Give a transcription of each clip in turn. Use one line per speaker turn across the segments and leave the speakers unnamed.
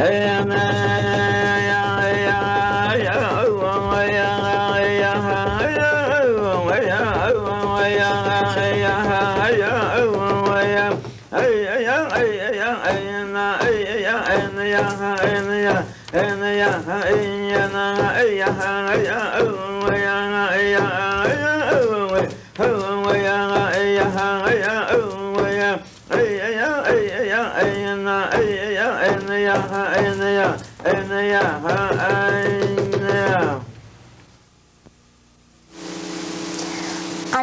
Our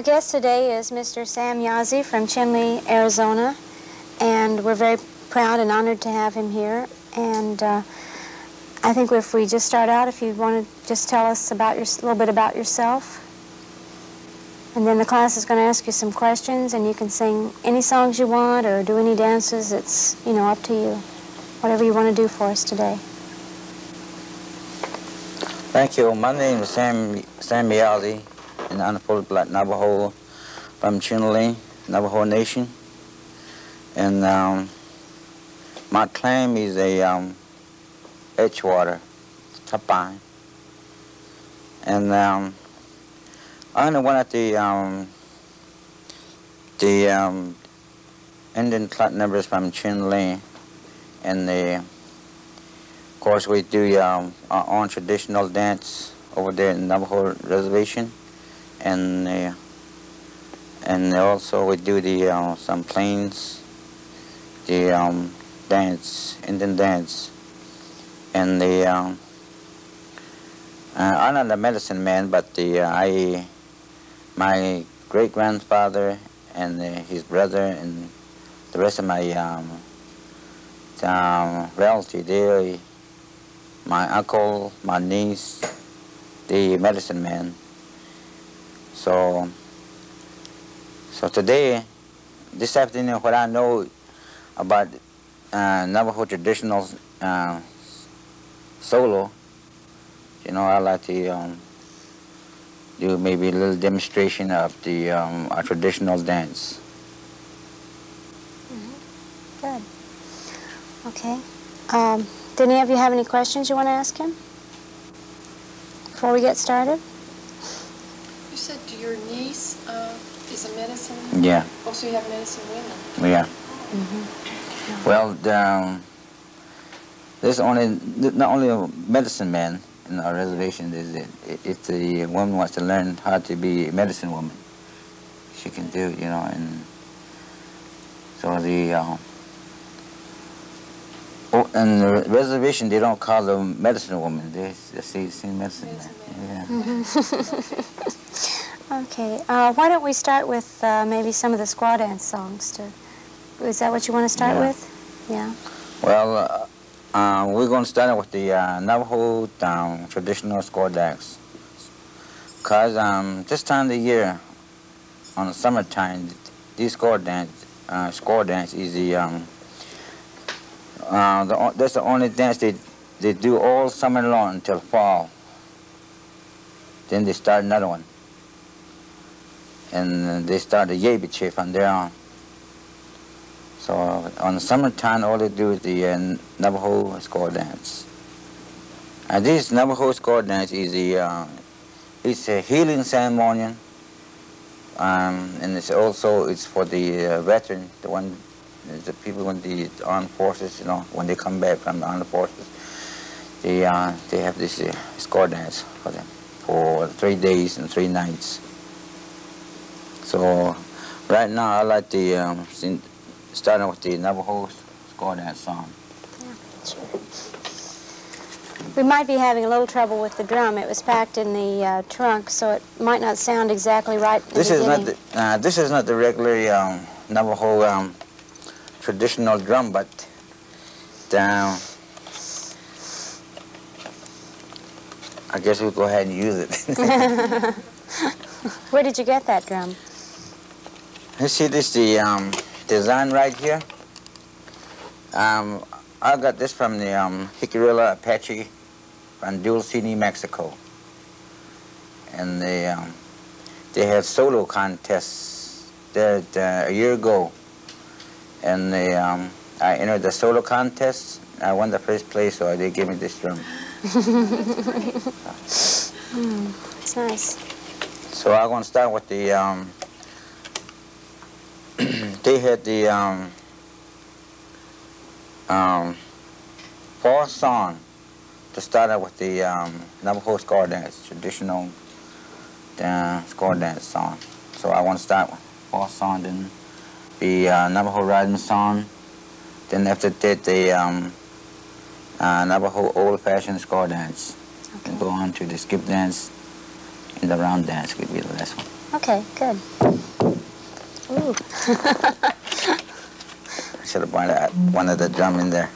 guest today is Mr. Sam Yazzie from Chinle, Arizona, and we're very proud and honored to have him here. And I think if we just start out, if you want to just tell us about a little bit about yourself, and then the class is going to ask you some questions, and you can sing any songs you want or do any dances. It's, you know, up to you. Whatever you want to do for us today.
Thank you. My name is Sam Yazzie, an unfolded black Navajo from Chinle, Navajo Nation. And my claim is a Edgewater, Tapai. And I'm one of the Indian clan members from Chinle, and of course we do our own traditional dance over there in Navajo Reservation, and also we do the some plains, the dance, Indian dance, and the I'm not a medicine man, but my great-grandfather and his brother and the rest of my relatives, my uncle, my niece, the medicine man. So today, this afternoon, what I know about Navajo traditional solo, you know, I like to do maybe a little demonstration of the our traditional dance.
Good. Okay. Do any of you have any questions you want to ask him before we get started?
You said your niece is a medicine?
Yeah.
Also, you have medicine women?
Yeah.
Mm-hmm.
Well, there's not only a medicine man in our reservation. If the woman wants to learn how to be a medicine woman, she can do it, you know. And so in the reservation, they don't call them medicine woman. They say medicine man. Yeah.
Mm-hmm. Okay. Why don't we start with maybe some of the squaw dance songs? Is that what you want to start with? Yeah.
Well, we're going to start with the Navajo traditional squaw dance. Because this time of the year, on the summertime, these squaw dance is that's the only dance they do all summer long until fall. Then they start another one. And they start the Yebiche from there on. So on the summertime, all they do is the Navajo squaw dance. And this Navajo squaw dance is it's a healing ceremony, and it's for the veteran, the people in the armed forces. You know, when they come back from the armed forces, they have this squaw dance for them for 3 days and 3 nights. So right now, I like to starting with the Navajo squaw dance song.
Yeah, sure. We might be having a little trouble with the drum. It was packed in the trunk, so it might not sound exactly right in the beginning.
This is not the regular Navajo traditional drum, but I guess we'll go ahead and use it.
Where did you get that drum?
You see this design right here? I got this from the Jicarilla Apache from Dulce City, Mexico. And they had solo contests there a year ago. And I entered the solo contest. I won the first place, so they gave me this drum.
It's nice.
So I'm going to start with the, they had the fall song to start out with the Navajo score dance, traditional score dance song. So I want to start with fall song, then the Navajo riding song, then after that the Navajo old-fashioned score dance,
Okay.
and go on to the skip dance and the round dance would be the last one.
Okay, good. Ooh.
I should have brought one of the drum in there.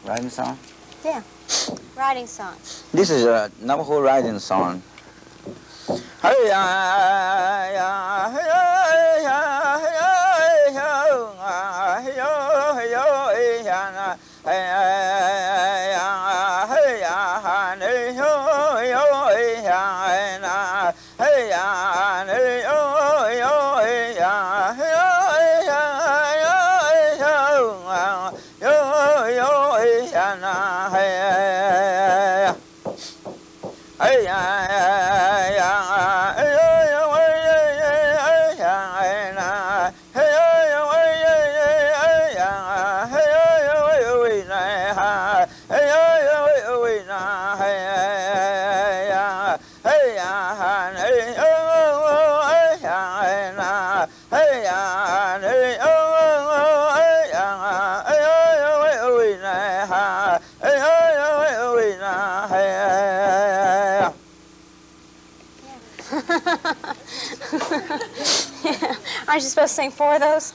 Riding song?
Yeah. Riding song.
This is a Navajo riding song.
Yeah. Aren't you supposed to sing 4 of those?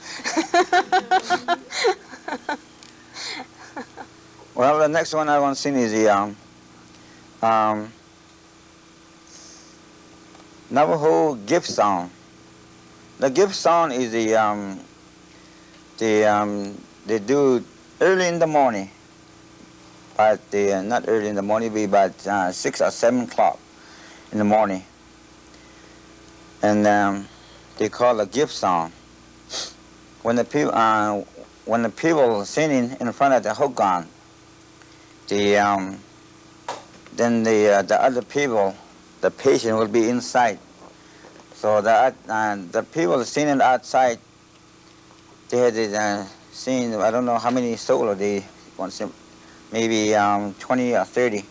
Well, the next one I want to sing is the Navajo gift song. The gift song is they do early in the morning, but not early in the morning, be about 6 or 7 o'clock in the morning, and they call a gift song. When the people singing in front of the hogan, then the other people, the patient will be inside. So the people sitting outside, they had seen, I don't know how many solo they want to, maybe 20 or 30.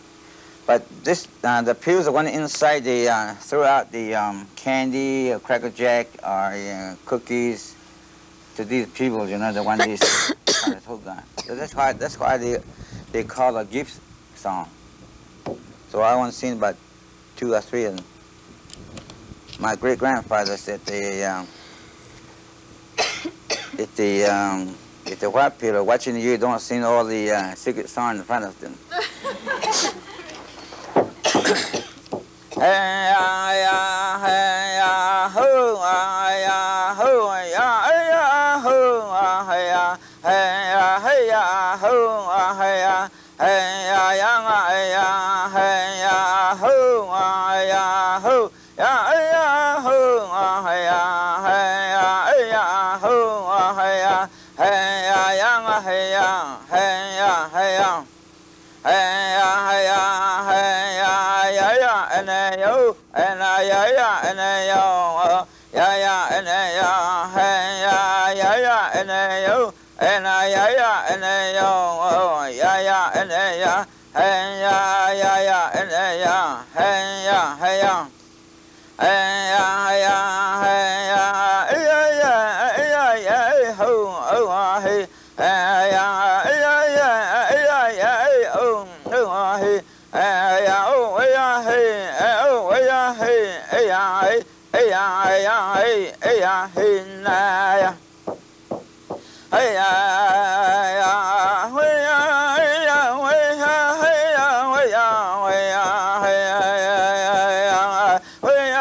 But this, the people that went inside, they threw out the candy, or Cracker Jack, or cookies to these people, you know, the one they hook on. So that's why they call a gift song. So I once seen about 2 or 3 of them. My great grandfather said if the white people are watching you, don't sing all the secret song in front of them. Hey ya, hey ya, ho, ya, ho, ya, ho, ya, hey ya, hey ya, ho, ya, hey ya, ya, hey ya, ho, ya, ho, ya, ho, ya, hey ya, ho, ya, hey ya, hey ya, hey ya, hey ya. Hey ya, hey ya, hey ya, ya ya, and yo, and ya ya, and yo, ya ya, and ya, hey ya, ya ya, and yo, and ya ya, and yo, ya ya, and ya, hey ya, ya ya, and ya, hey ya, hey ya. Hey ya, hey ya, hey ya, ya ya, ho, hey, hey ya, oh, hey, ya, oh, ya, hey, oh, ya, hey, ya, hey, ya, hey, ya, hey, na, ya. Hey ya, ya, hey ya, hey ya, hey ya, hey ya, hey ya, hey ya, hey ya, hey ya,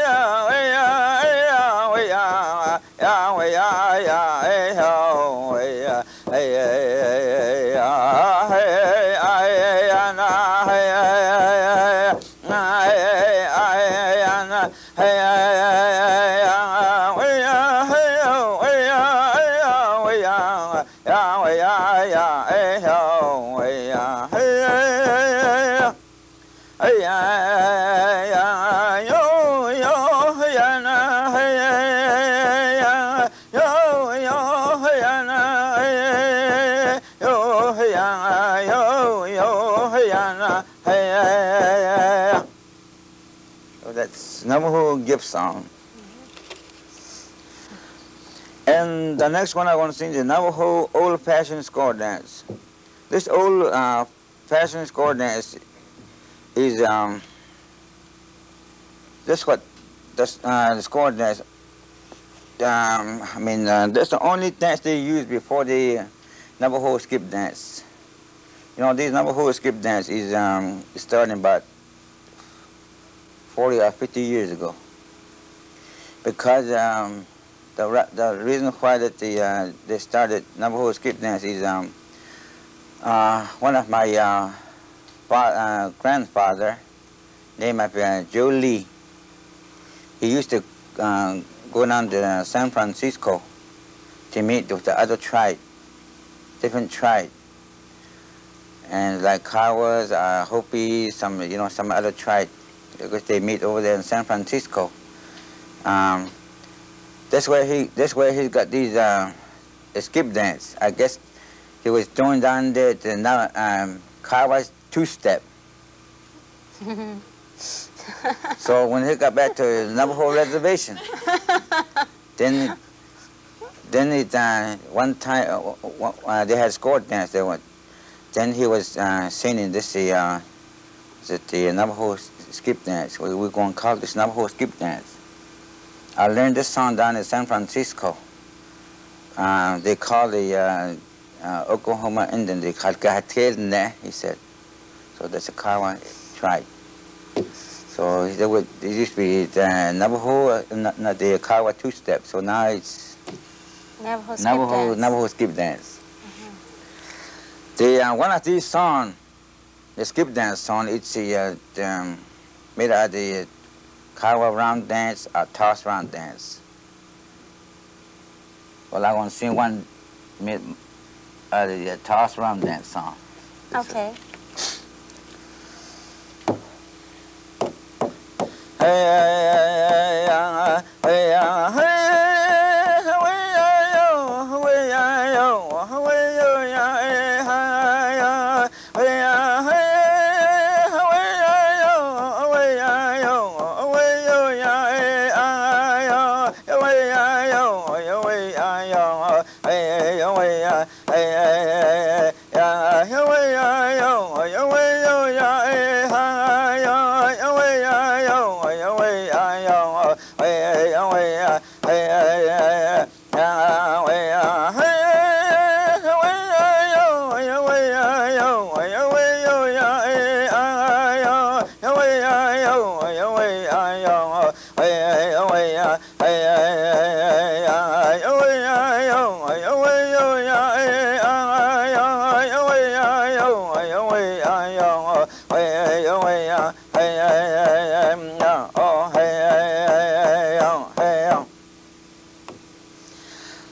hey ya, hey ya, hey ya, hey ya, hey ya, ya, hey ya, ya, hey ya, hey ya, hey ya, hey ya, hey ya, na, hey ya, na, hey ya, na, hey ya, hey ya, hey ya, hey ya, hey ya. Ya ya ya hey ho hey ya hey hey ya yo yo hey na hey ya yo hey na hey yo hey yo na hey. So that's Navajo gift song. And the next one I want to sing is the Navajo old-fashioned score dance. This old-fashioned score dance is this what the score dance. That's the only dance they use before the Navajo skip dance. You know, this Navajo skip dance is starting about 40 or 50 years ago, because the reason why that they started Navajo skip dance is one of my grandfather, named Joe Lee. He used to go down to San Francisco to meet with the other tribe, different tribe, and like Kiowas, Hopis, some other tribe, because they meet over there in San Francisco. That's where he got these skip dance. I guess he was doing down there to now Kiowa's two-step. So when he got back to the Navajo reservation, then one time they had score dance. Then he was singing this the Navajo skip dance. We're going to call this Navajo skip dance. I learned this song down in San Francisco. They call the Oklahoma Indian, they call it, he said. So that's a Kiowa tribe. So there used to be the Navajo, not the Kiowa two-step. So now it's Navajo skip dance. One of these songs, the skip dance song, it's made out of the Kiowa round dance or toss round dance. Well, I want to sing one made out of the toss round dance song.
Okay.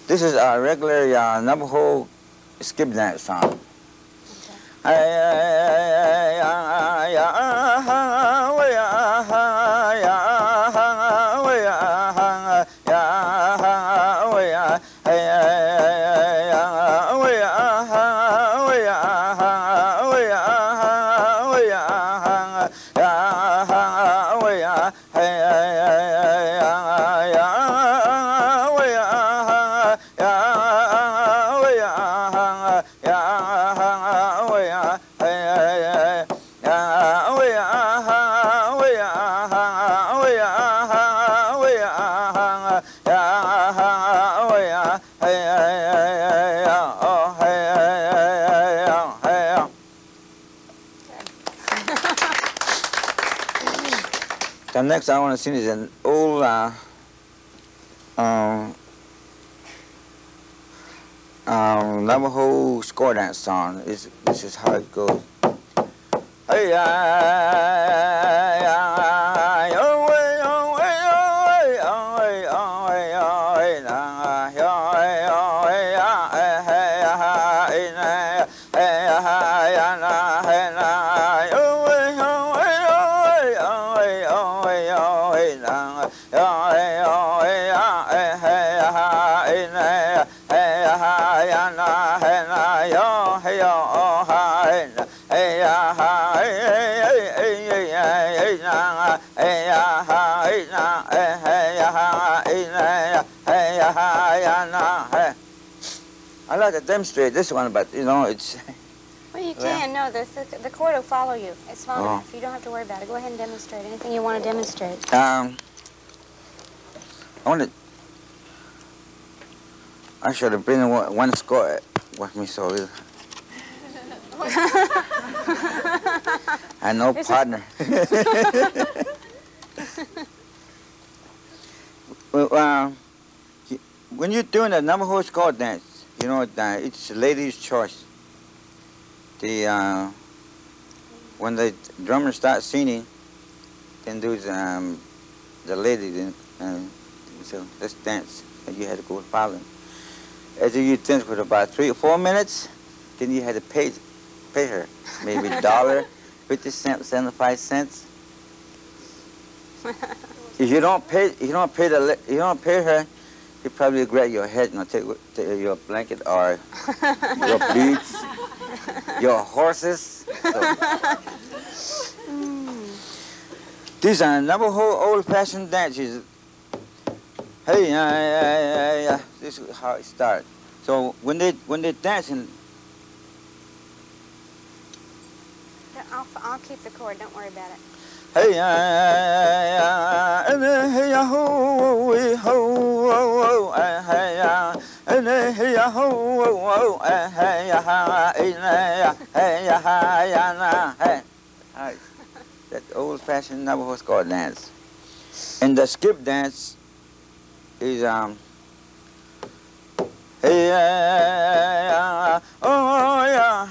This is a regular Navajo skip dance song. The next I want to sing is an old Navajo score dance song. This is how it goes. Hey, I like to demonstrate this one, but you know it's.
Well, you can. No, the chord will follow you. It's long enough. You don't have to worry about it. Go ahead and demonstrate anything you want to demonstrate.
I should have been one score with me, so I no partner. Well, when you're doing a Navajo score dance, you know it's a lady's choice. When the drummer starts singing, then do the lady then so let's dance. And you had to go following. After you dance for about 3 or 4 minutes, then you had to pay her maybe $1, 50 cents, 75 cents. If you don't pay her, you probably grab your head and take your blanket or your beads, your horses. So. These are Navajo old-fashioned dances. Hey, this is how it starts. So when they're dancing,
I'll keep the chord. Don't worry about it.
Hey, hey, ho, hey, ho, hey, ho, hey, that old-fashioned Navajo score dance. And the skip dance is hey, oh yeah,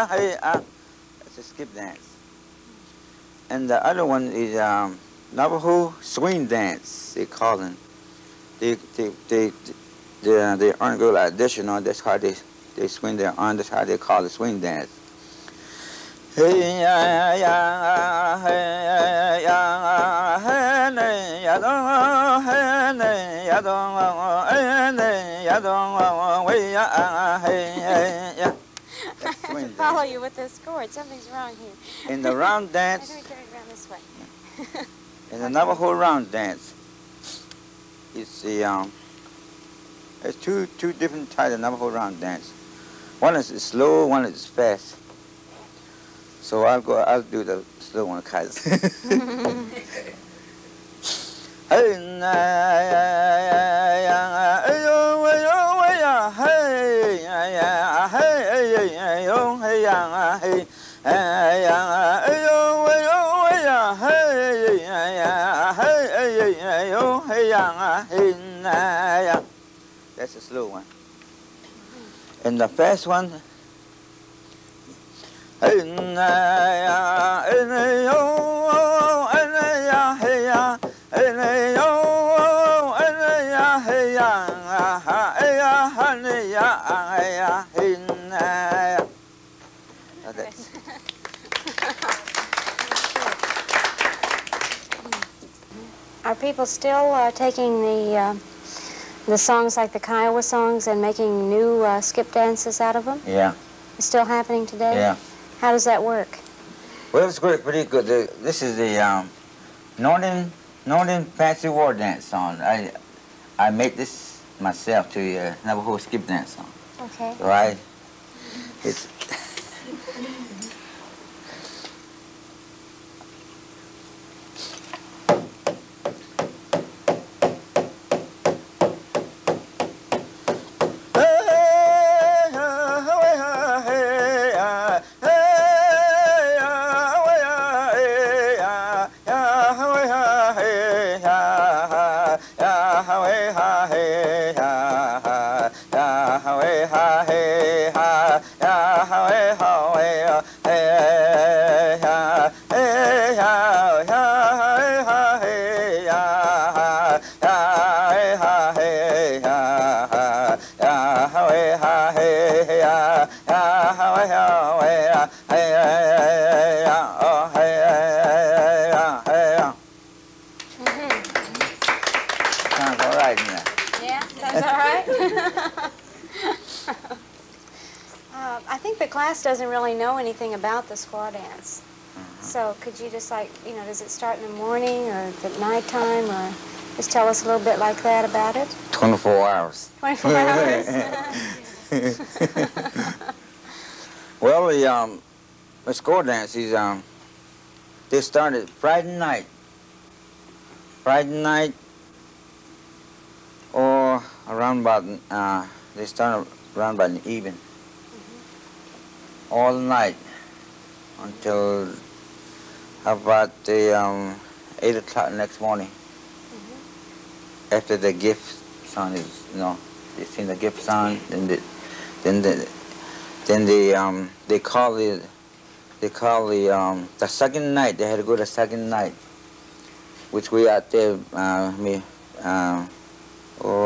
hey, that's a skip dance. And the other one is Navajo swing dance. They call them. They aren't good like this, you know. That's how they swing their arm. That's how they call the swing dance. Hey ya ya hey ya hey ne ya dong hey ne ya dong hey ne ya dong we ya hey ya.
Follow you with this chord. Something's wrong here.
In the round dance,
Let me turn it around this way.
in the Navajo round dance, it's the there's two different types of Navajo round dance. One is slow, one is fast. So I'll do the slow one, cause. Hey na ya ya yo ya hey ya hey yo hey ya hey ya yo ya hey ya hey yo hey ya hey na ya. That's the slow one. And the fast one. Hey na ya yo ya hey ya.
Are people still taking the songs like the Kiowa songs and making new skip dances out of them?
Yeah.
It's still happening today?
Yeah.
How does that work?
Well, it's pretty good. This is the Northern Fancy War Dance song. I made this myself to Navajo skip dance song.
Okay.
So it's sounds all right, yeah.
Yeah, sounds all right. I think the class doesn't really know anything about the squaw dance. So could you just does it start in the morning or at nighttime, or just tell us a little bit like that about it?
24 hours.
24 hours?
Well, the squaw dance is they started Friday night. Or around about they started around about the evening. All night until about the 8 o'clock next morning. After the gift song is, they sing the gift song, then they call the second night. They had to go the second night, which we out there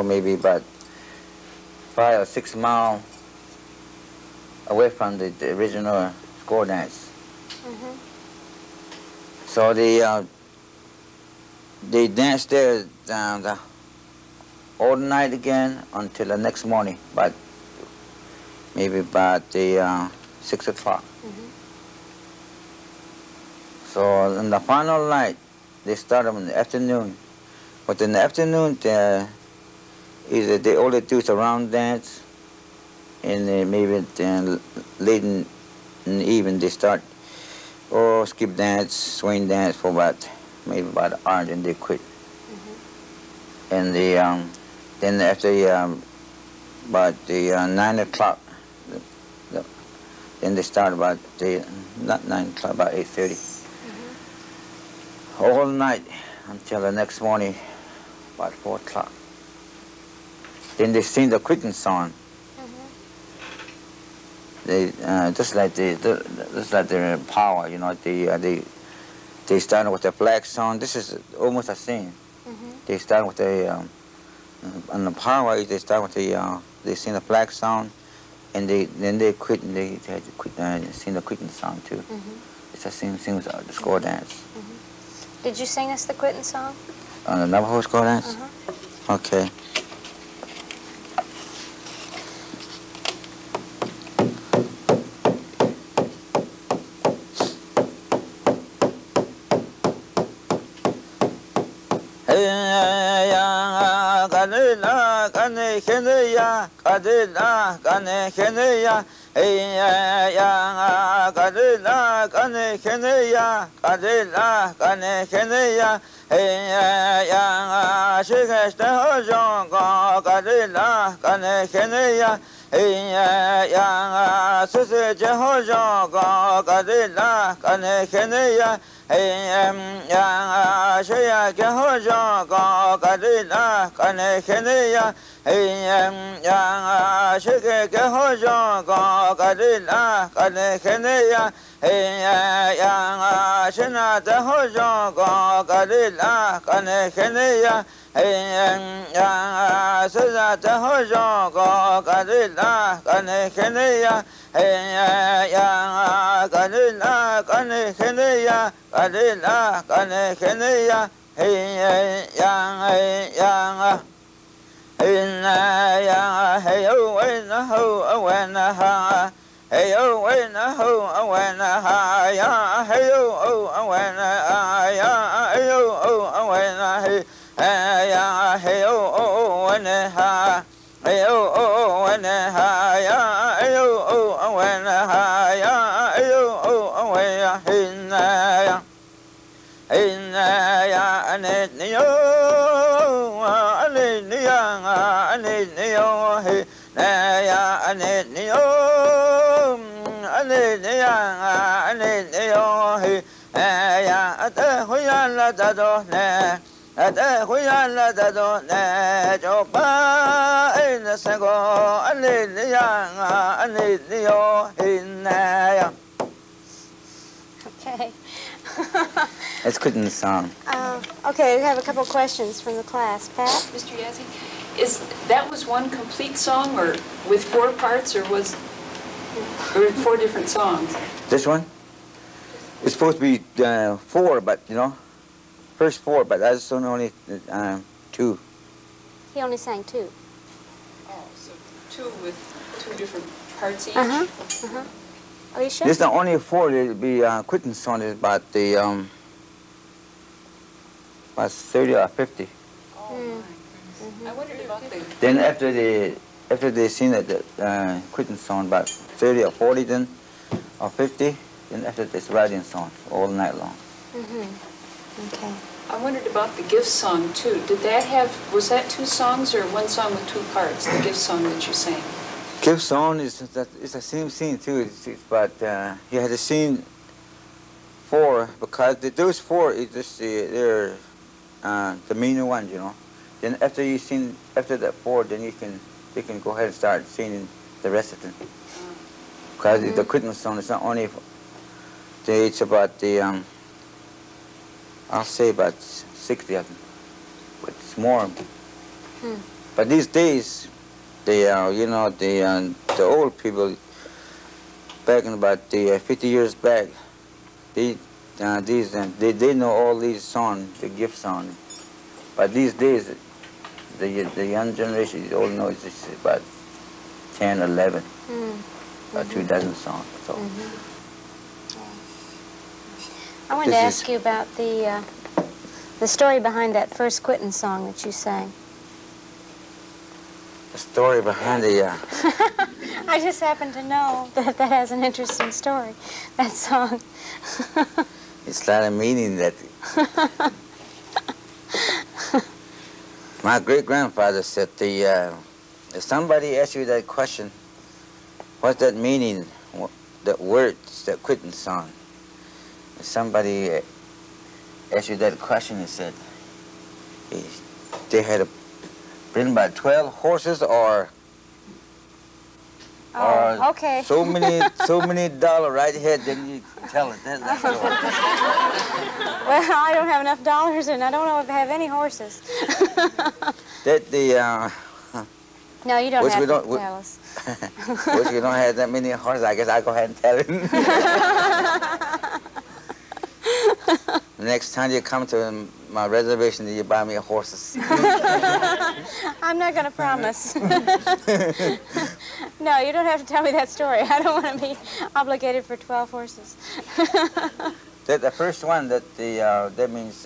maybe about 5 or 6 miles away from the original squaw dance. So they danced there all night again until the next morning, but maybe about the 6 o'clock. So on the final night, they start them in the afternoon. But in the afternoon, either they only do is a round dance, and maybe late in the evening they start skip dance, swing dance for maybe about an hour, and they quit. And then after about the 9 o'clock, then they start about not 9 o'clock, about 8:30. All night until the next morning, about 4 o'clock. Then they sing the quickening song. They just like their power, they start with the flag song. This is almost the same. They start with the on the power. They start with they sing the flag song, and then they quit, and they had to quit, sing the quitting song too. It's the same thing with the squaw dance.
Did you sing us the quitting song?
On the Navajo squaw dance? Okay. Kenya kadila kane Kenya ya kadila kane Kenya kadila kane Kenya ya shikeste hojon kadila kane Kenya ya sese hojon kadila kane Kenya ya shaya ke hojon kadila kane Kenya ya shike ke hojon kadila kane Kenya ya shina te hojon kadila kane Kenya ya seza te hojon kadila kane Kenya ya kadila kane Kenya kadila kane Kenya ya hey oh when ho when ha hey oh when ho when ha ya hey oh when ya hey oh when ya hey oh when ha hey oh when ha ya hey oh when ha ya hey oh when ya ya ane niyo ane niyo he ya ane niyo ane niyo he ya ate huya la da do ne ate huya la da do ne jo ba ene sego ane niyo he ya.
Okay.
It's quitting the song.
Okay, we have a couple questions from the class. Pat?
Mr. Yazzie, that was one complete song, or with 4 parts, or 4 different songs?
This one? It's supposed to be 4, but first 4, but that's only 2.
He only sang 2.
Oh, so 2 with 2 different parts each?
Are you sure?
This is the only 4. It'll be quitting song is about the about 30 or 50.
Oh, my. I wondered about the...
Then after they sing the quitting song about 30 or 40 then, or 50, then after this writing song all night long.
Okay.
I wondered about the gift song, too. Was that 2 songs or 1 song with 2 parts, the gift song that you sang?
Gift song is the same scene too, but you had to sing 4 because those 4 is just they're the main ones, Then after you sing after that 4, then you can go ahead and start singing the rest of them. Because the quitting song is not only it's about the I'll say about 60 of them, but it's more. But these days. The old people back in about 50 years back, they know all these songs, the gift song. But these days, the young generation, they all know it's just about 10, 11, or 2 dozen songs. So.
I wanted to ask you about the story behind that first quitting song that you sang.
The story behind it, yeah.
I just happen to know that has an interesting story, that song.
It's not a meaning that... My great-grandfather said, if somebody asks you that question, what's that meaning, that words, that quitting song? If somebody asked you that question, he said, they had bring about 12 horses or
okay.
so many dollars right here, then you tell it. That's the story.
Well, I don't have enough dollars, and I don't know if I have any horses.
That
No, you don't
Which
have
we
to
don't-
tell us.
Which we don't have that many horses. I guess I'll go ahead and tell him. Next time you come to my reservation, you buy me horses.
I'm not going to promise. No, you don't have to tell me that story. I don't want to be obligated for 12 horses.
The first one that means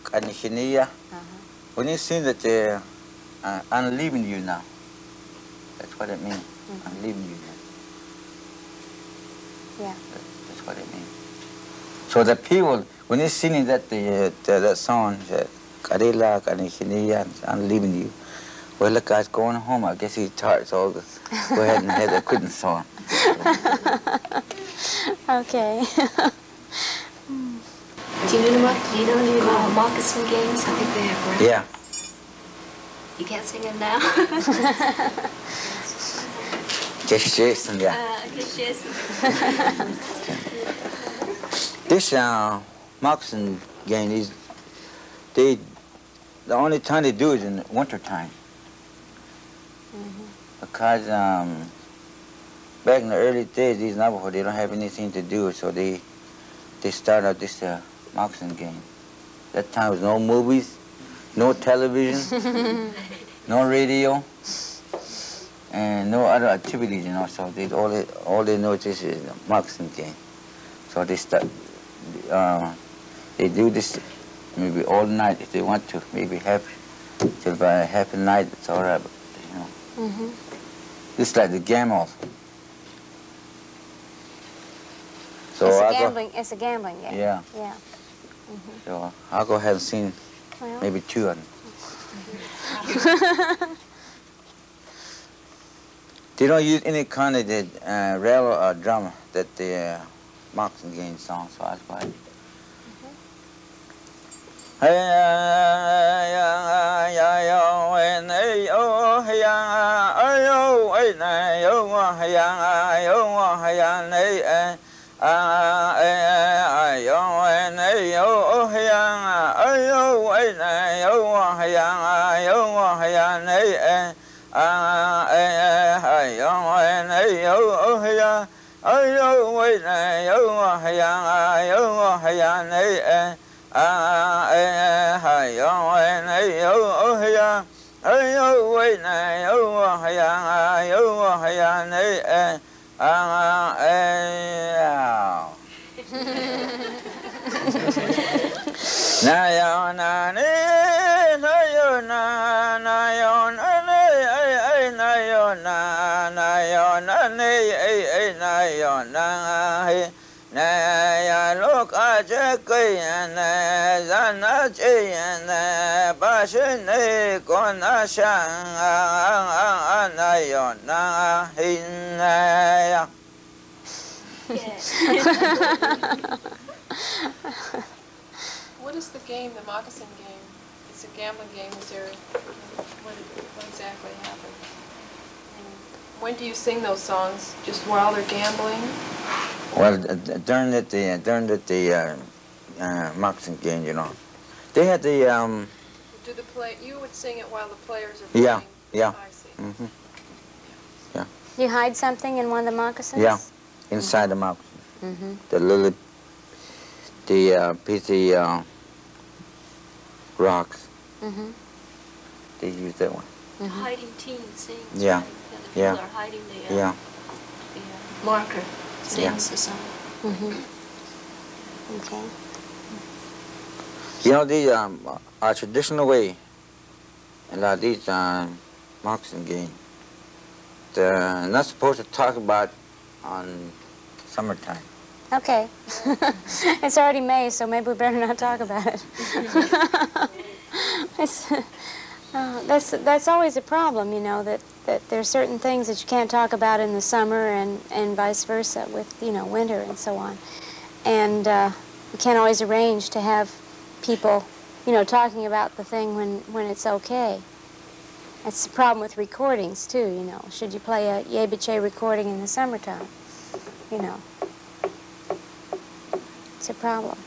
Kanishiniya. When you see that I'm leaving you now, that's what it means. I'm leaving you now.
Yeah.
That's what it means. So the people, when you're singing that that song, Karila, Kanishiniya, I'm leaving you. Well, the guy's going home. I guess he's tired, so I'll go ahead and have a quitting song.
Okay.
Do you know any moccasin games? I think they have, right?
Yeah.
You can't sing them now?
Just Jason, yeah.
Just yes.
This moccasin game is the only time they do it in the winter time. Because back in the early days, these Navajo, they don't have anything to do, so they start out this moccasin game. That time was no movies, no television, no radio, and no other activities, you know. So all they know is this is the moccasin game. So they start. They do this maybe all night if they want to. Maybe till by half a night. It's all right, but, you know. It's like the gamble. So
It's a gambling game.
Yeah.
Yeah.
So I'll go ahead and sing
Well.
maybe two of them. They don't use any kind of the rail or drum that the moccasin game song, so that's why.
What is the game, the moccasin game? It's a gambling game. Is there, what exactly happened? And when do you sing those songs? Just while they're gambling?
Well, during the moccasin game, you know, they had the
Do the you would sing it while the players are playing?
Yeah, yeah.
I see.
Yeah.
You hide something in one of the moccasins?
Yeah, inside the moccasin. The little piece of rocks. They use that one.
Hiding teen sings.
Yeah.
Right? The
Yeah.
people are hiding the,
Yeah.
the marker sings the song.
Okay.
You know, these our traditional way. A lot of these moccasin games. They're not supposed to talk about on summertime.
Okay. It's already May, so maybe we better not talk about it. That's always a problem, you know, that there are certain things that you can't talk about in the summer and vice versa with, you know, winter and so on. And you can't always arrange to have people, you know, talking about the thing when it's okay. That's the problem with recordings, too, you know. Should you play a Yebiche recording in the summertime? You know. It's a problem.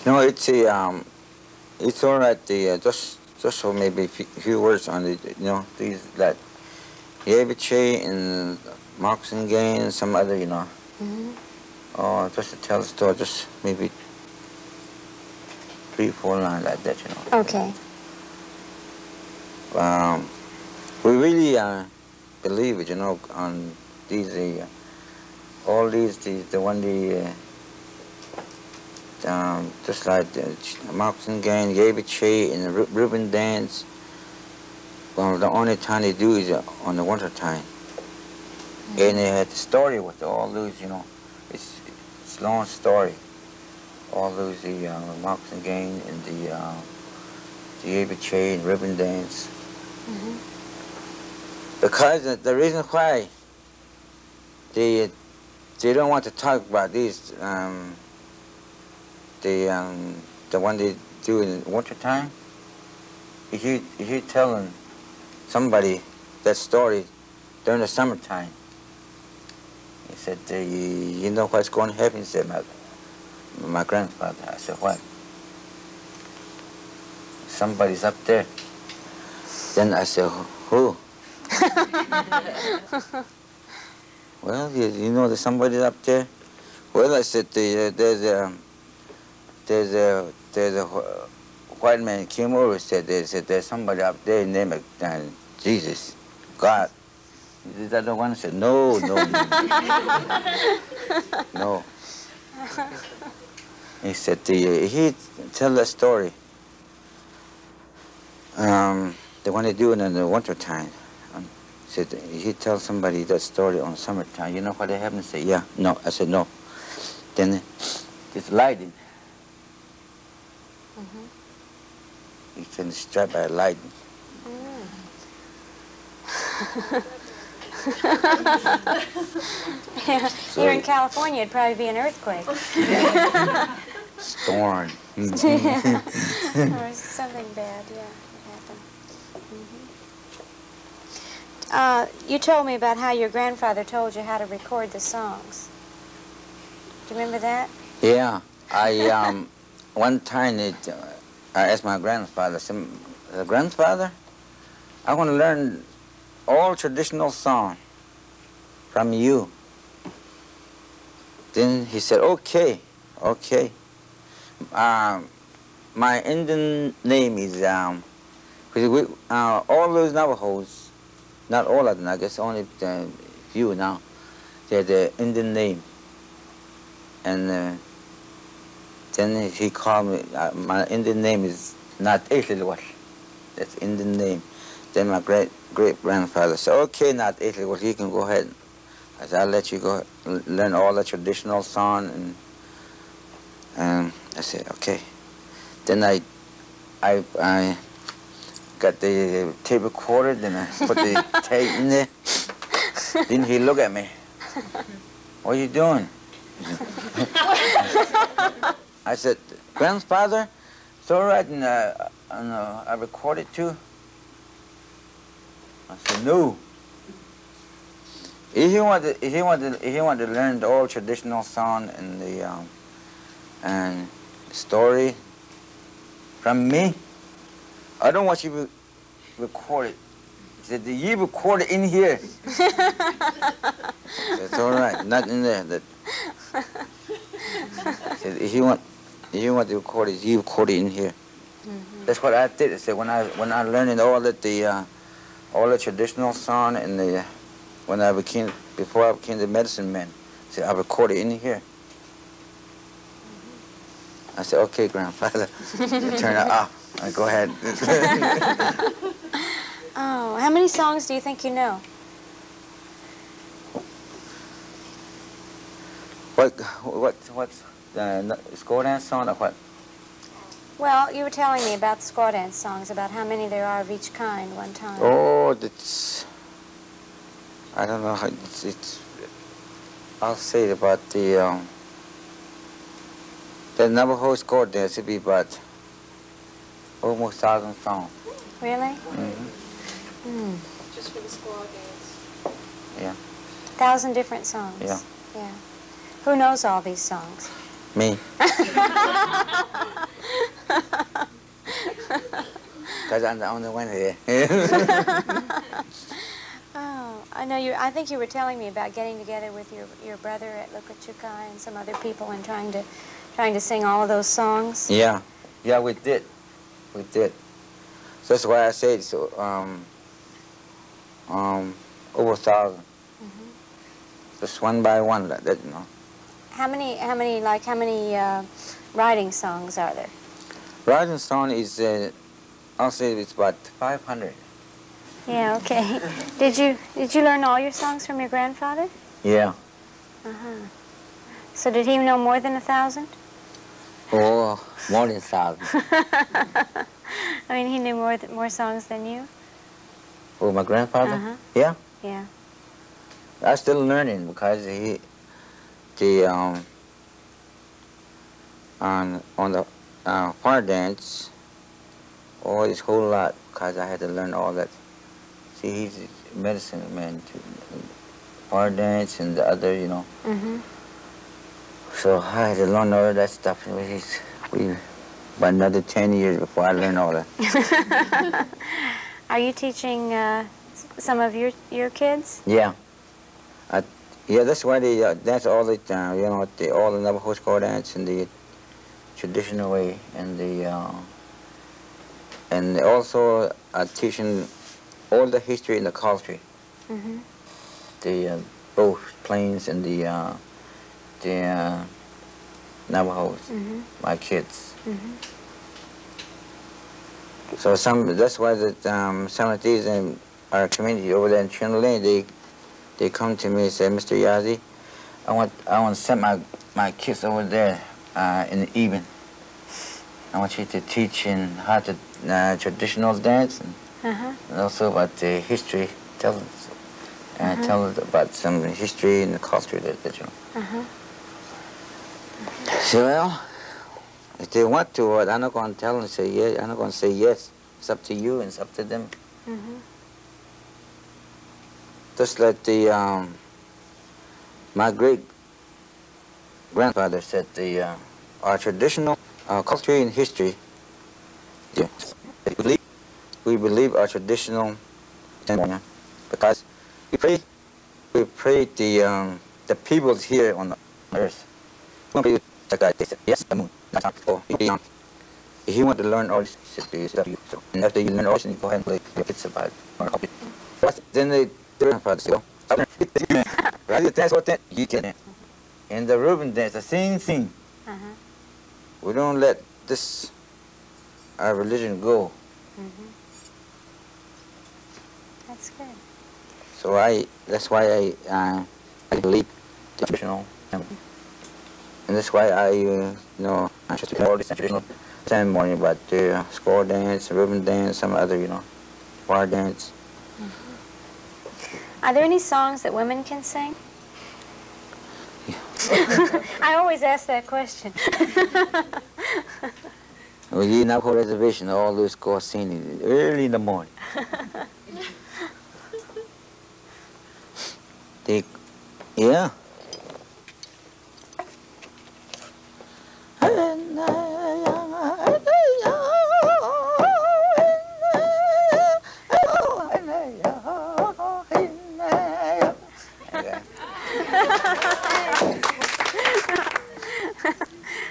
No, it's all right. Just just so maybe a few words on the, you know, these, that Yazzie and moccasin game and some other, you know. Or just to tell the story, just maybe 3, 4 lines like that, you know.
Okay.
We really believe it, you know, on these, all these, the one, just like the moccasin game, Yazzie and the ribbon dance. Well, the only time they do is on the winter time. And they had the story with all those, you know, it's long story. All those, the moccasin game and the Yazzie and ribbon dance. Because the reason why they don't want to talk about these, the one they do in winter time, if you telling somebody that story during the summertime, he said, you know what's going to happen? He said, my grandfather. I said, what? Somebody's up there. Then I said, who? Well, you know there's somebody up there? Well, I said, there's a white man came over and said, there's somebody up there named Jesus, God. Is that the one? I said, no. No. He said, he tell that story. The one they do it in the winter time. Said he tells somebody that story on summertime. You know what they happen? Say, yeah, no. I said, no. Then it's lighting. He can strike by lightning.
Yeah, here in California, it'd probably be an earthquake.
Storm.
Or something bad, yeah, it happened. You told me about how your grandfather told you how to record the songs. Do you remember that?
Yeah, I one time I asked my grandfather, grandfather, I want to learn all traditional song from you. Then he said, okay. My Indian name is, because all those Navajos, not all of them, I guess only a few now, they're the Indian name. And then he called me, my Indian name is not Ehlilwal, that's Indian name. Then my great-grandfather said, okay, not Ehlilwal, you can go ahead. I said, I'll let you go learn all the traditional song. And I said, okay. Then I got the tape recorder, then I put the tape in there. Then he looked at me. What are you doing? I said, grandfather, it's all right, and I recorded too. I said, no. If he wanted to learn the old traditional song and the story from me, I don't want you to record it. He said, you record it in here. That's all right, not in there. He said, if you want to record it, you record it in here. That's what I did. I said, when I learned all the traditional song and the before I became the medicine man, I said, I record it in here. I said, okay, grandfather, turn it off. Go ahead.
Oh, how many songs do you think you know?
What's the squaw dance song or what?
Well, you were telling me about the squaw dance songs, about how many there are of each kind one time.
Oh, I don't know how I'll say about the Navajo squaw dance. It'd be about almost 1,000 songs.
Really?
Just for the squaw dance.
Yeah.
1,000 different songs.
Yeah.
Yeah. Who knows all these songs?
Me. because I'm the only one here.
Oh, I know you. I think you were telling me about getting together with your brother at Lukachukai and some other people and trying to sing all of those songs.
Yeah, yeah, we did. We did. So that's why I said so. Over 1,000. Just one by one, like that, you know.
How many writing songs are there?
Writing song is, I'll say it's about 500.
Yeah. Okay. Did you learn all your songs from your grandfather?
Yeah.
So did he know more than 1,000?
Oh, more than 1,000.
I mean, he knew more songs than you.
Oh, my grandfather? Yeah.
Yeah.
I'm still learning because on the fire dance, oh, it's a whole lot because I had to learn all that. See, he's a medicine man too. Fire dance and the other, you know. So I had to learn all of that stuff. About another 10 years before I learned all that.
Are you teaching some of your kids?
Yeah. Yeah, that's why they dance all the time, you know, all the Navajo squaw dance in the traditional way, and also teaching all the history and the culture. The both plains and the Navajos, my kids. So that's why some of these in our community over there in Trinidad, they come to me and say, Mr. Yazzie, I want to send my kids over there in the evening. I want you to teach in how to traditional dance and also about the history. Tell us about some history and the culture that you know. So well, if they want to, I'm not going to tell them to say yes. I'm not going to say yes. It's up to you and it's up to them. Just like my great grandfather said, our traditional culture and history. Yeah, we believe our traditional ceremony because we pray the people here on the earth. We pray the God. They said yes, the moon. If you want to learn all this, stuff, so and after you learn all this, you go ahead and play your kids about it. Then the grandfather said, right? That's what that you can. And the Reuben dance, the same thing. We don't let our religion go.
That's good.
So that's why I believe the traditional, and that's why I'm interested in all this traditional ceremony about the squaw dance, Reuben dance, some other, fire dance.
Are there any songs that women can sing? I always ask that question.
Well, you Navajo reservation, all those squaws singing early in the morning. Yeah.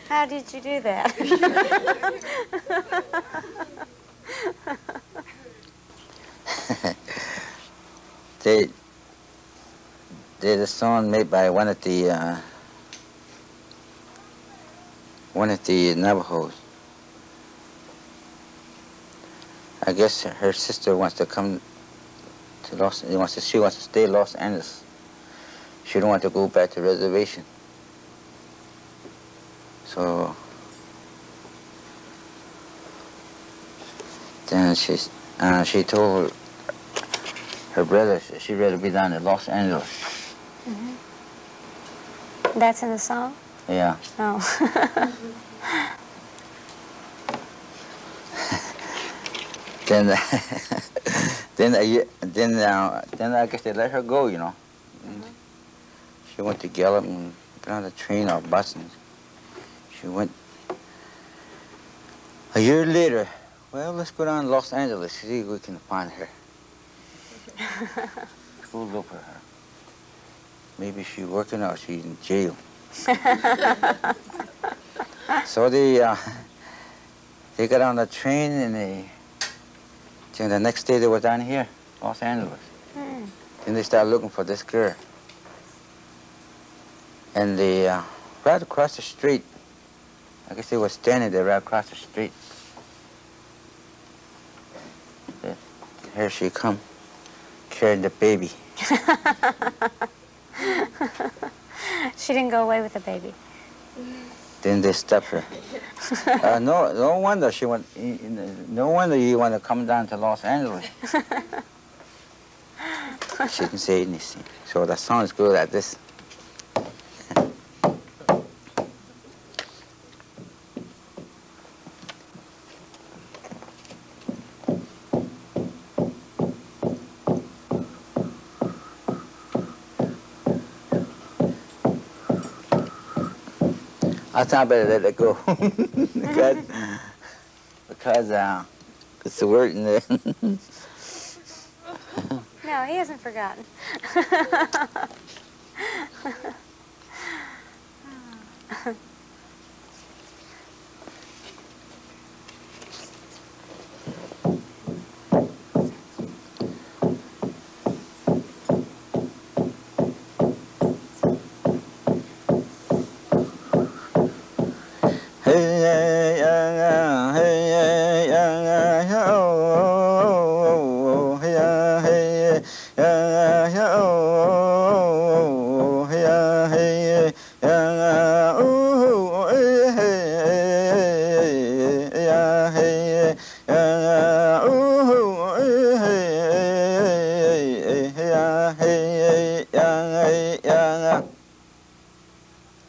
How did you do that?
There's a song made by one of the Navajos. I guess her sister wants to come to she wants to stay in Los Angeles. She don't want to go back to the reservation. So then she told her brother she'd rather be down in Los Angeles.
That's in the song?
Yeah.
Oh.
Then I guess they let her go, She went to Gallup and got on the train or bus, and she went. A year later, Well, let's go down to Los Angeles, see if we can find her. We'll look for her. Maybe she's working or she's in jail. So they got on the train and the next day they were down here, Los Angeles. Then they started looking for this girl. And they, right across the street, I guess they were standing there right across the street. Here she come, carrying the baby.
She didn't go away with the baby.
Then they stopped her. No wonder she went. No wonder you want to come down to Los Angeles. She didn't say anything. So the song is good at this. I think I better let it go because it's the word in there.
No, he hasn't forgotten.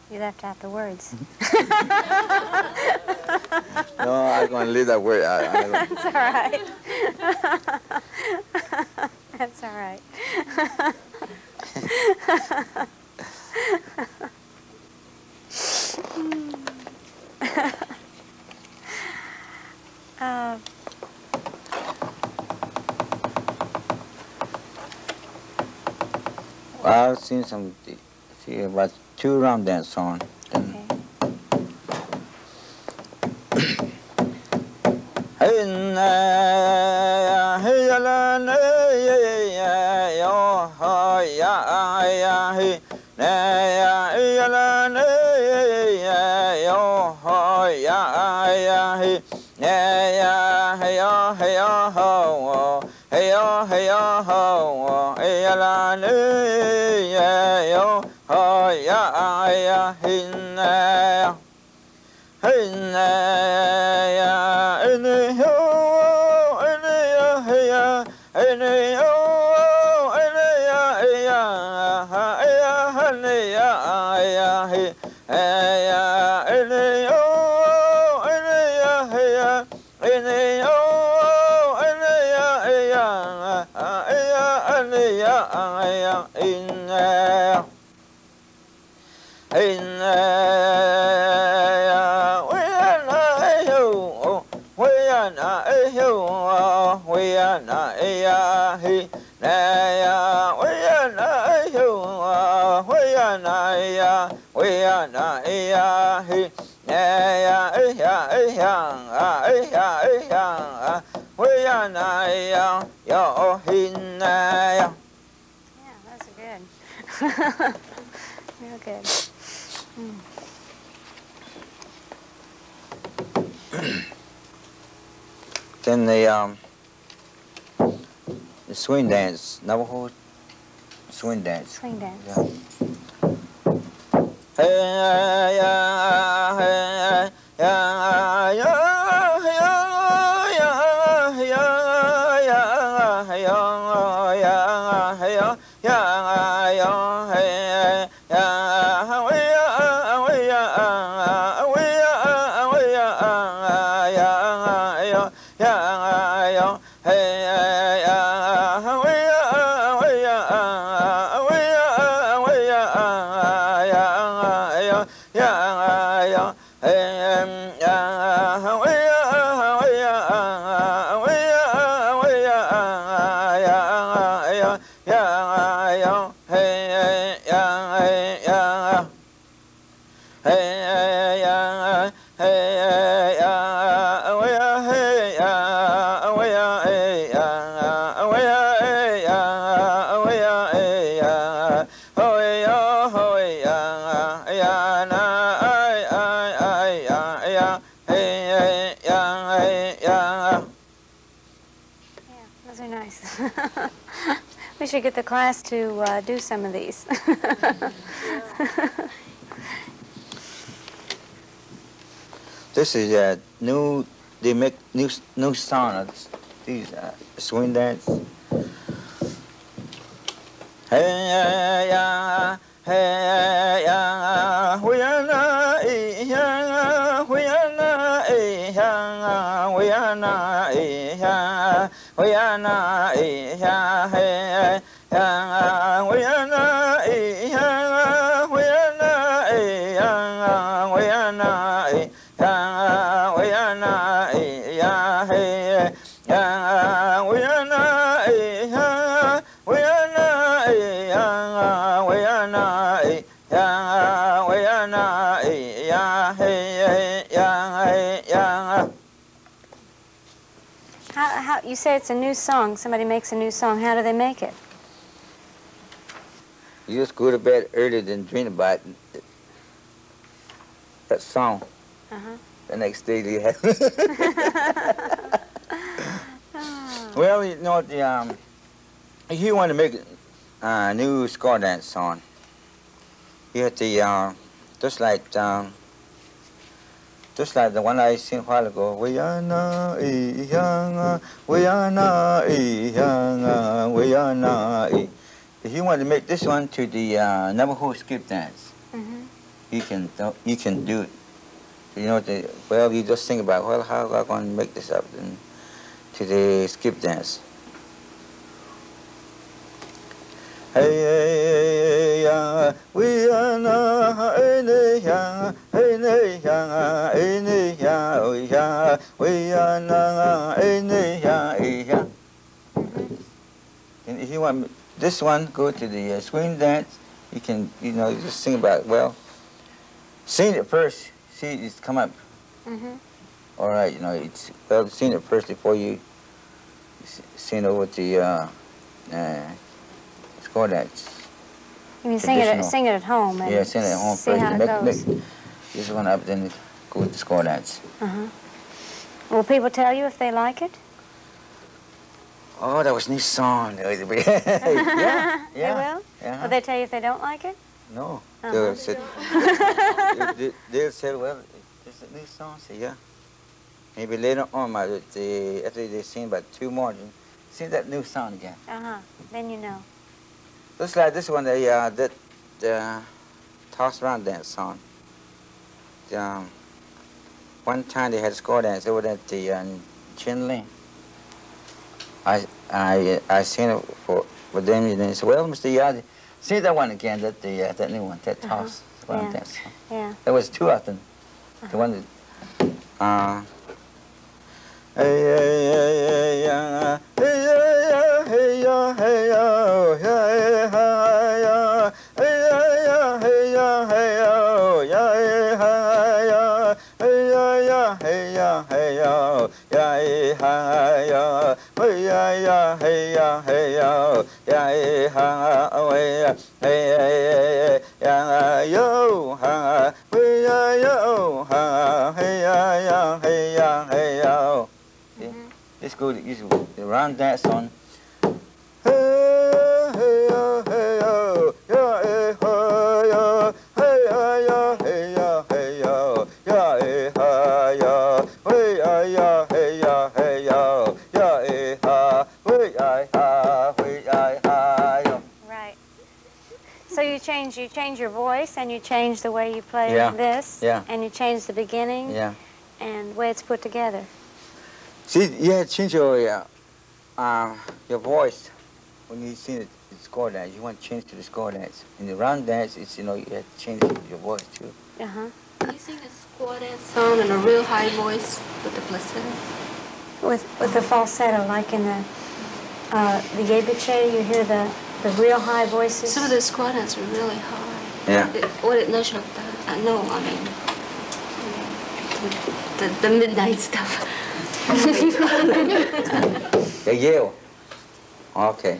You left out the words.
No, I'm going to leave that word out.
That's all right. That's all right.
I've seen about 2 round dance songs.
Okay. Yeah, those are good. Real good.
Then the swing dance, Navajo swing dance.
Swing dance.
Yeah. Hey, yeah, hey, yeah, ya, hey, ya, hey, ya, hey, ya, hey, ya, we ya, hey, ya, we ya, hey, ya, we ya, hey, ya, we ya, hey, ya, ho, ya, ho, ya, ya, na, ay, ya, hey, ya, hey, ya.
Yeah, those are nice. We should get the class to do some of these.
This is a new. They make new songs. These swing dance. Hey ya, hey ya, we are na ya, we are na ya, we are na ya, we are na ya, hey ya, we are na ya, we are na ya, we are na ya, we are na ya, hey ya, we are na ya. We are not, we are not, we are not,
How, you say it's a new song. Somebody makes a new song. How do they make it?
You just go to bed early and dream about that song. The next day you have. Well, you know, if you want to make a new score dance song, you have to just like the one I sing a while ago. We are na we are na we are na. If you want to make this one to the Navajo skip dance, you can do it. You know, well, you just think about, well, how am I going to make this up to the skip dance? Hey ya, we are na, hey ya, hey ya, hey ya, we are na, hey ya. And if you want this one, go to the swing dance. You can, you know, you just sing about, well, sing it first. See, it's come up. All right, you know, it's well, sing it first before you sing over the score dance.
You mean sing it at home? And
yeah, sing it at home
see
first.
how it goes.
Make this one up, then go with the score dance.
Will people tell you if they like it?
Oh, that was a new song. Yeah,
They will?
Yeah.
Will they tell you if they don't like it?
No. They'll say, well, it's a new song. Say, yeah. Maybe later on, after they sing about 2 more, sing that new song again.
Then you know.
Just like this one, that toss around dance song. One time they had a score dance over at the Chin Lane. I seen it for them, and they said, well, Mr. Yazzie, sing that one again, that new one, that toss around dance song.
Yeah.
That was too often. The one that, hey, hey, yeah, hey, yeah, hey, yeah, hey, yeah, hey, yeah, hey, yeah, hey, oh, yeah, hey, yeah, hey, yeah, hey, yeah, hey, yeah, yeah, hey, yeah, hey, yeah, hey, yeah, yeah, hey, yeah, yo, hey, yo, hey, hey, yo. Let's go to around that song. Hey, hey, hey, yeah, hey, yeah, hey, yeah, hey, yeah, hey, yeah, hey, yeah, hey, yeah, hey, yeah, hey, yeah,
Right. So you change your voice, and you change the way you play this, and you change the beginning, and the way it's put together.
See, you change your voice when you sing the score dance. You want to change to the score dance. In the round dance, it's, you know, you have to change your voice too.
Can you sing a score dance song in a real high voice with the falsetto?
With the falsetto, like in the yebiche, you hear the The real high voices.
Some of the squad dance are really high.
Yeah.
What no shock that? No, I mean the midnight stuff.
The yell. Okay.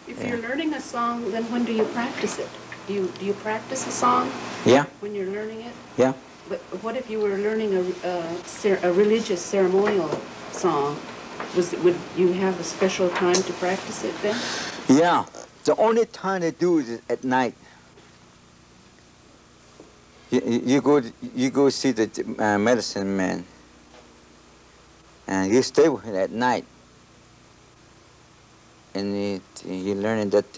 If you're learning a song, then when do you practice it? Do you practice a song
Yeah,
when you're learning it?
yeah.
But what if you were learning a religious ceremonial song? Would you have a special time to practice it then?
Yeah, the only time they do it is at night. You go see the medicine man, and you stay with him at night, and you learning that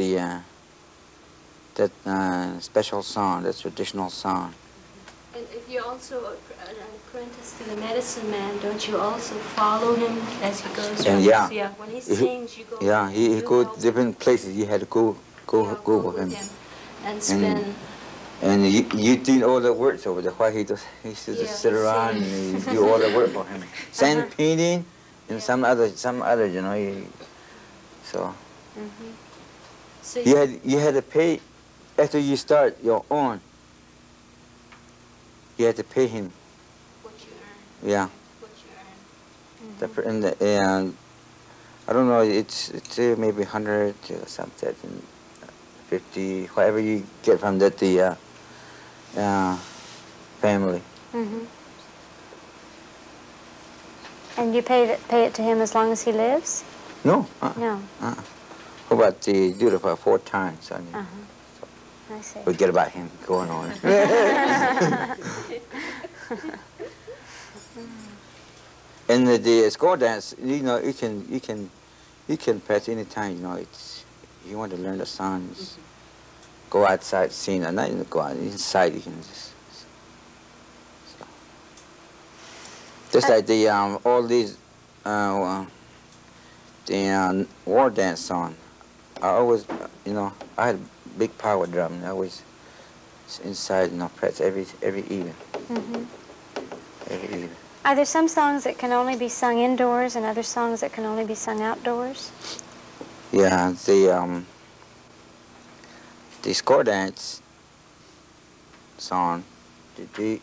special song, that traditional song.
And if you're also an apprentice to the medicine man, don't you also follow him as he goes
And
around?
yeah.
Yeah. When he sings, you go.
Yeah, he
you
go
help
different places. You had to go with him.
and spin.
And you do all the works over there. Why he used to
Yeah,
just sit
he
around
sings.
and you do all the work for him. Sand painting and
Yeah.
some other, you know. So
So
you had to pay after you start your own. You had to pay him.
what you earn.
Yeah.
What you earn.
And I don't know. It's maybe 100 or something, 50, whatever you get from that family.
And you pay it to him as long as he lives?
No.
No.
How about do it for 4 times? I mean,
I see.
forget about him going on. And the score dance, you know, you can practice any time. You know, you want to learn the songs. Go outside, sing, and not even go out inside. You can just like the all these the war dance song. I always, you know, I had a big power drum. And I always inside, you know, practice every evening. Every evening.
Are there some songs that can only be sung indoors and other songs that can only be sung outdoors?
Yeah, the score dance song, it's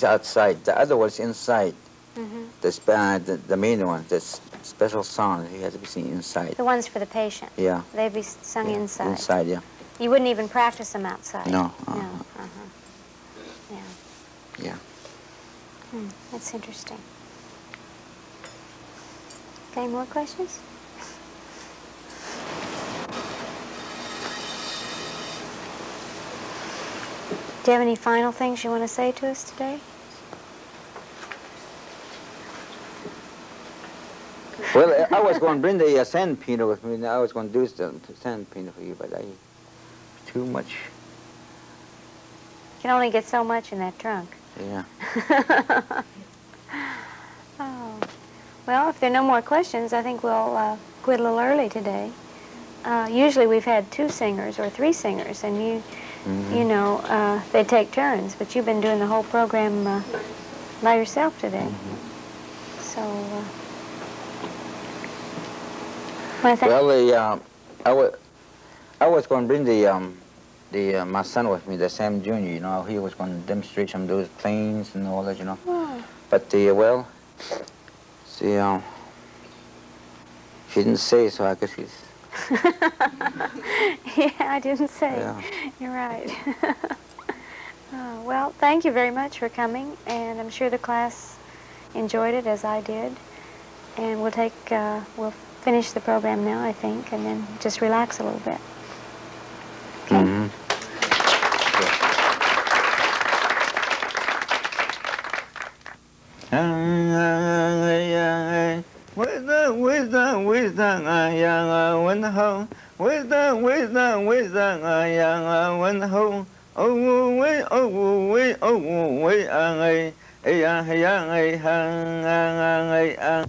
outside. The other one's inside. The main one, the special song, he has to be seen inside.
The ones for the patient?
Yeah.
They'd be sung inside?
Inside, yeah.
You wouldn't even practice them outside?
No.
No. Yeah.
Yeah.
That's interesting. Any more questions? Do you have any final things you want to say to us today?
Well, I was going to bring the sand painter with me. I was going to do the sand painter for you, but too much.
You can only get so much in that trunk.
Yeah.
Oh. Well, if there are no more questions, I think we'll quit a little early today. Usually we've had 2 singers or 3 singers, and you know, they take turns, but you've been doing the whole program by yourself today. So,
well, I was going to bring my son with me, the Sam Jr., you know, he was going to demonstrate some of those planes and all that, you know.
Oh.
But well, see, she didn't say, so I guess she's...
Yeah, I didn't say.
Yeah.
You're right. Well, thank you very much for coming, and I'm sure the class enjoyed it as I did. And we'll finish the program now, I think, and then just relax a little bit. Okay?
Mm-hmm. Wisdom, wisdom, wisdom, I am one home. Wisdom, wisdom, wisdom, I am one home. Oh, way, oh, way, oh, way, ay, ay, ay, ay, ay, ay, ay, ay.